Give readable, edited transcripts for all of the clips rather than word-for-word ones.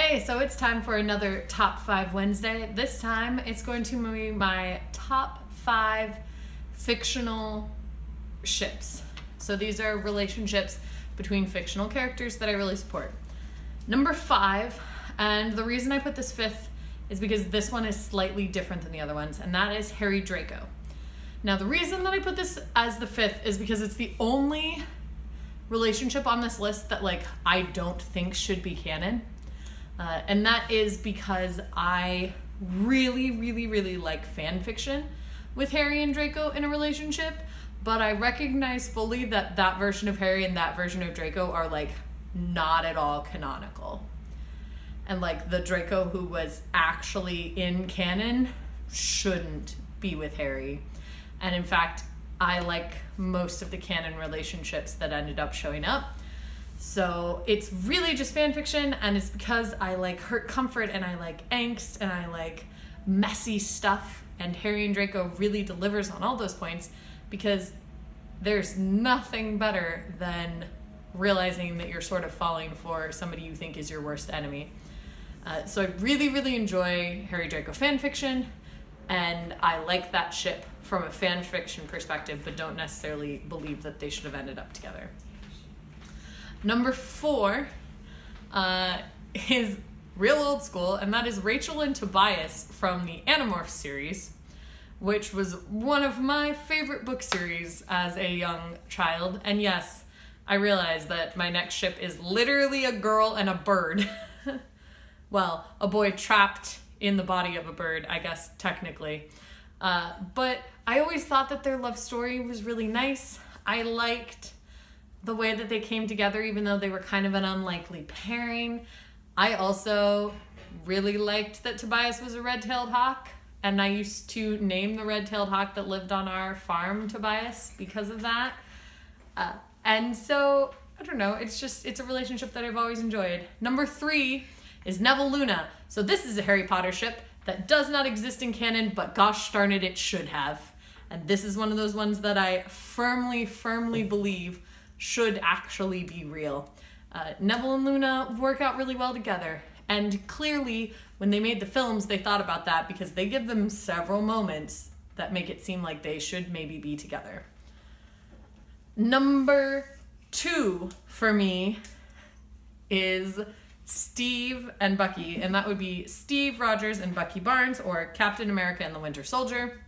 Hey, so it's time for another Top 5 Wednesday. This time it's going to be my top 5 fictional ships. So these are relationships between fictional characters that I really support. Number 5, and the reason I put this 5th is because this one is slightly different than the other ones, and that is Harry Draco. Now the reason that I put this as the 5th is because it's the only relationship on this list that I don't think should be canon. And that is because I really like fan fiction with Harry and Draco in a relationship, but I recognize fully that that version of Harry and that version of Draco are not at all canonical. And the Draco who was actually in canon shouldn't be with Harry. And in fact, I like most of the canon relationships that ended up showing up. So it's really just fan fiction, and it's because I like hurt comfort and I like angst and I like messy stuff, and Harry and Draco really delivers on all those points because there's nothing better than realizing that you're sort of falling for somebody you think is your worst enemy. So I really enjoy Harry Draco fan fiction, and I like that ship from a fan fiction perspective, but don't necessarily believe that they should have ended up together. Number 4 is real old school, and that is Rachel and Tobias from the Animorphs series, which was one of my favorite book series as a young child. And yes, I realize that my next ship is literally a girl and a bird. Well, a boy trapped in the body of a bird, I guess, technically. But I always thought that their love story was really nice. I liked the way that they came together, even though they were kind of an unlikely pairing. I also really liked that Tobias was a red-tailed hawk, and I used to name the red-tailed hawk that lived on our farm Tobias because of that. And so, I don't know, it's a relationship that I've always enjoyed. Number 3 is Neville Luna. So this is a Harry Potter ship that does not exist in canon, but gosh darn it, it should have. And this is one of those ones that I firmly believe should actually be real. Neville and Luna work out really well together, and clearly when they made the films they thought about that because they give them several moments that make it seem like they should maybe be together. Number 2 for me is Steve and Bucky, and that would be Steve Rogers and Bucky Barnes, or Captain America and the Winter Soldier.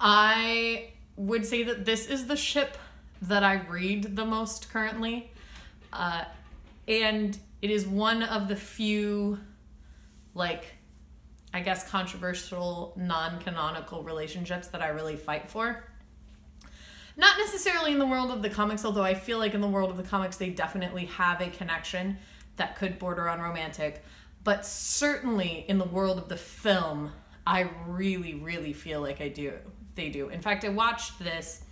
I would say that this is the ship that I read the most currently, and it is one of the few, I guess, controversial, non-canonical relationships that I really fight for. Not necessarily in the world of the comics, although I feel like in the world of the comics they definitely have a connection that could border on romantic, but certainly in the world of the film, I really feel like they do. In fact, I watched this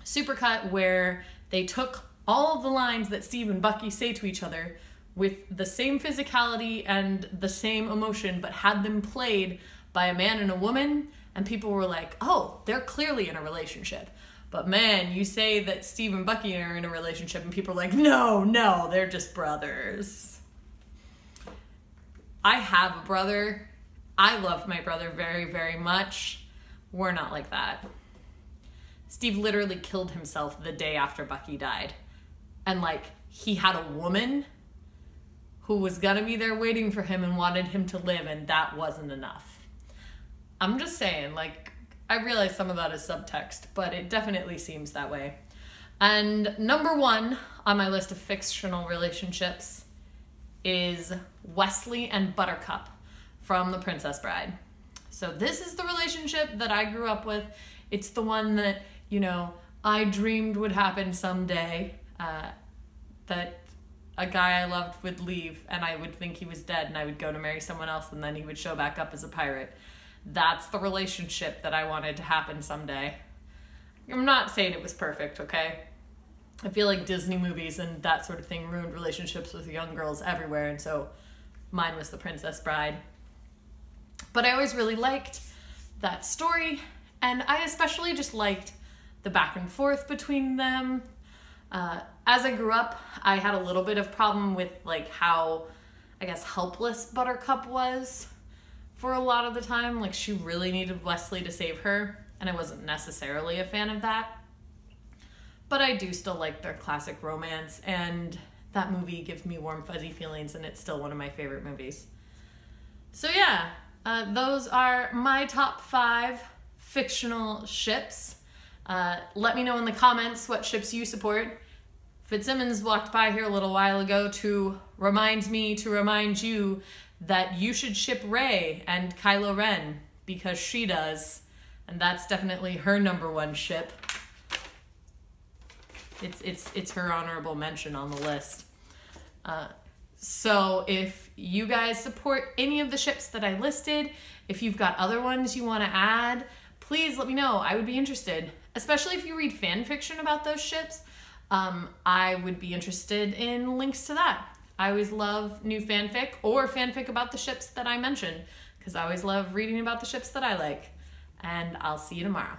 supercut where they took all of the lines that Steve and Bucky say to each other with the same physicality and the same emotion, but had them played by a man and a woman, and people were like, oh, they're clearly in a relationship. But man, you say that Steve and Bucky are in a relationship and people are like, no, they're just brothers. I have a brother. I love my brother very much. We're not like that. Steve literally killed himself the day after Bucky died. And he had a woman who was gonna be there waiting for him and wanted him to live, and that wasn't enough. I'm just saying, I realize some of that is subtext, but it definitely seems that way. And number 1 on my list of fictional relationships is Wesley and Buttercup from The Princess Bride. So this is the relationship that I grew up with. It's the one that, I dreamed would happen someday, that a guy I loved would leave and I would think he was dead and I would go to marry someone else and then he would show back up as a pirate. That's the relationship that I wanted to happen someday. I'm not saying it was perfect, okay? I feel like Disney movies and that sort of thing ruined relationships with young girls everywhere, and so mine was The Princess Bride. But I always really liked that story, and I especially just liked the back and forth between them. As I grew up, I had a little bit of problem with like how, I guess, helpless Buttercup was for a lot of the time. Like she really needed Wesley to save her, and I wasn't necessarily a fan of that. But I do still like their classic romance, and that movie gives me warm fuzzy feelings, and it's still one of my favorite movies. So yeah, those are my top 5 fictional ships. Let me know in the comments what ships you support. Fitzsimmons walked by here a little while ago to remind me to remind you that you should ship Rey and Kylo Ren, because she does, and that's definitely her #1 ship. It's her honorable mention on the list. So if you guys support any of the ships that I listed, if you've got other ones you want to add, please let me know. I would be interested, especially if you read fan fiction about those ships. I would be interested in links to that. I always love new fanfic or fanfic about the ships that I mentioned, because I always love reading about the ships that I like. And I'll see you tomorrow.